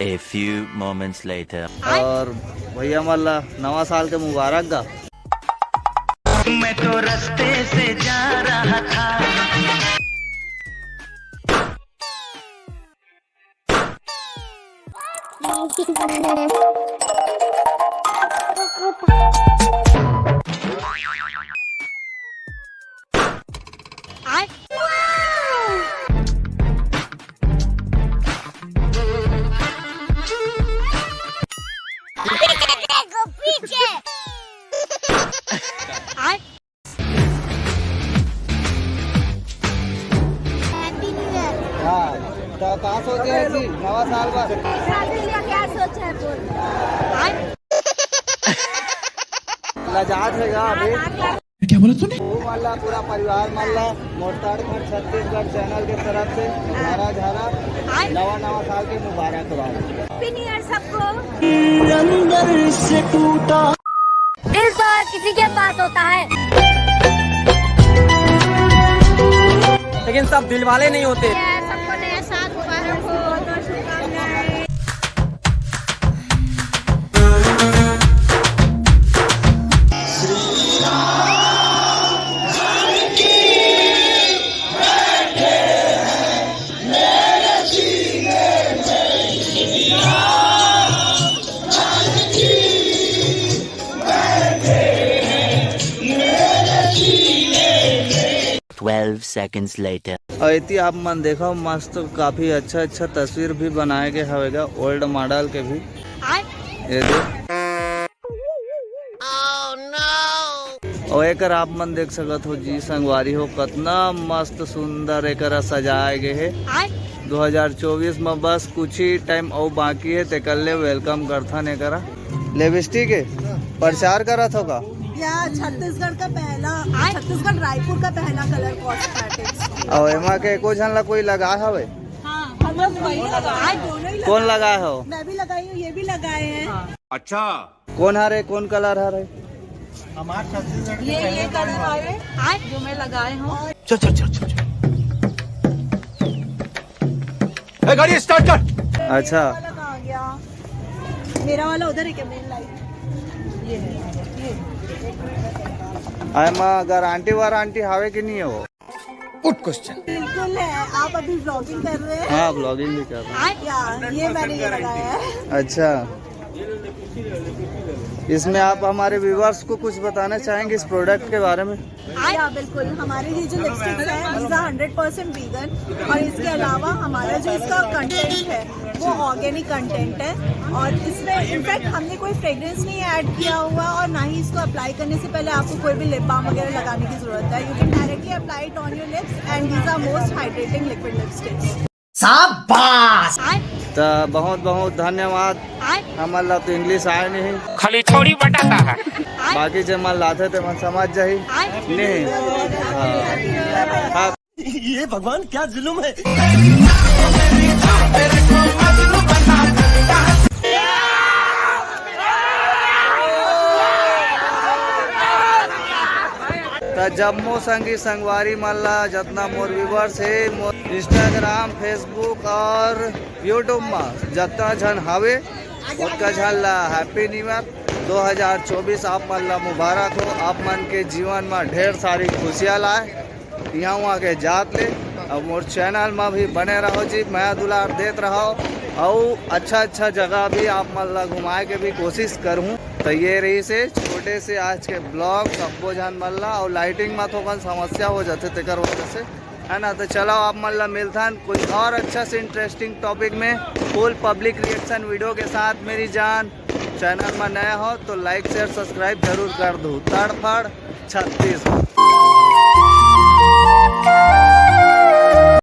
A few moments later. और भैया मल्ला नवा साल के मुबारक गा। मैं तो रास्ते से जा रहा था। तो कहाँ सोचे है जी नवा साल पर? क्या सोचा है बोल? लजात है अभी क्या बोला तूने? वो मल्ला पूरा परिवार मल्ला मोड़ताड़ छत्तीसगढ़ चैनल के तरफ से झारा झारा नवा साल के मुबारक हो। हैप्पी न्यू ईयर सबको। अंदर से टूटा दिल तो हर किसी के पास होता है, लेकिन सब दिल वाले नहीं होते। सबको नया साल मुबारक हो, बहुत शुभकामनाएं। Twelve seconds later. ऐती आप मन देखो मस्त काफी अच्छा तस्वीर भी बनाए गए हवेगा ओल्ड मॉडल के भी। ये देख और एक आप मन देख सकत हो जी संगवारी हो कितना मस्त सुंदर एक सजाए गए है। 2024 में बस कुछ ही टाइम और बाकी है ते कल वेलकम करथन एकरा लिपस्टिक के प्रचार करत होगा। छत्तीसगढ़ का पहला, छत्तीसगढ़ रायपुर का पहला कलर कॉस्मेटिक्स। और एमा के एको झन ला कोई लगा हवे? हाँ, हम लोग वही लगाए, दोनों ही कौन लगाए हो? मैं भी लगाई हूँ, ये भी लगाए हैं। हाँ। अच्छा कौन हरे कौन कलर हरे? ये कलर आए जो मैं लगाए हूँ। चल गाड़ी स्टार्ट कर। अच्छा लगा गया मेरा वाला उधर है क्या मेन लाइट? ये है एमा गारंटी वारंटी हवे कि नहीं हो? Good question. बिल्कुल है। आप अभी ब्लॉगिंग कर रहे हैं? हाँ ब्लॉगिंग भी कर रहे हैं। या ये मैंने ये लगाया है। अच्छा इसमें आप हमारे व्यूवर्स को कुछ बताना चाहेंगे इस प्रोडक्ट के बारे में? या बिल्कुल, हमारे ये जो लिपस्टिक्स है these are 100% वीगन और इसके अलावा हमारा जो इसका कंटेंट है वो ऑर्गेनिक कंटेंट है और इसमें इनफैक्ट हमने कोई फ्रेग्रेंस नहीं ऐड किया हुआ और ना ही इसको अप्लाई करने से पहले आपको कोई भी लिप बाम वगैरह लगाने की जरूरत है। You can directly apply it on your lips and these are most hydrating liquid lipsticks. शाबाश। तो बहुत धन्यवाद। हमारा तो इंग्लिश आए नहीं, खाली छोड़ी बताता है। बाकी जो मन लाते थे मन समझ जाही नहीं। हाँ। ये भगवान क्या जुल्म है। तो जम्मू संगी संगवारी मल्ला जितना मोर व्यूवर्स है मोर इंस्टाग्राम फेसबुक और यूट्यूब में जितना झन हवे उतना झन ला हैप्पी न्यू ईयर 2024 आप मन ला मुबारक हो। आप मन के जीवन में ढेर सारी खुशियाँ लाए यहाँ वहाँ के जात ले और मोर चैनल में भी बने रहो जी, मैं दुलार देते रहो और अच्छा जगह भी आप मन ला घुमाए के भी कोशिश करूँ। तो ये रही से छोटे से आज के ब्लॉग सबको जान मल्ला और लाइटिंग में थोड़ा समस्या हो जाते तेकर वजह से है ना। तो चलो आप मल्ला मिलथन कोई और अच्छा से इंटरेस्टिंग टॉपिक में फुल पब्लिक रिएक्शन वीडियो के साथ। मेरी जान चैनल में नया हो तो लाइक शेयर सब्सक्राइब जरूर कर दो। तड़फड़ छत्तीसगढ़।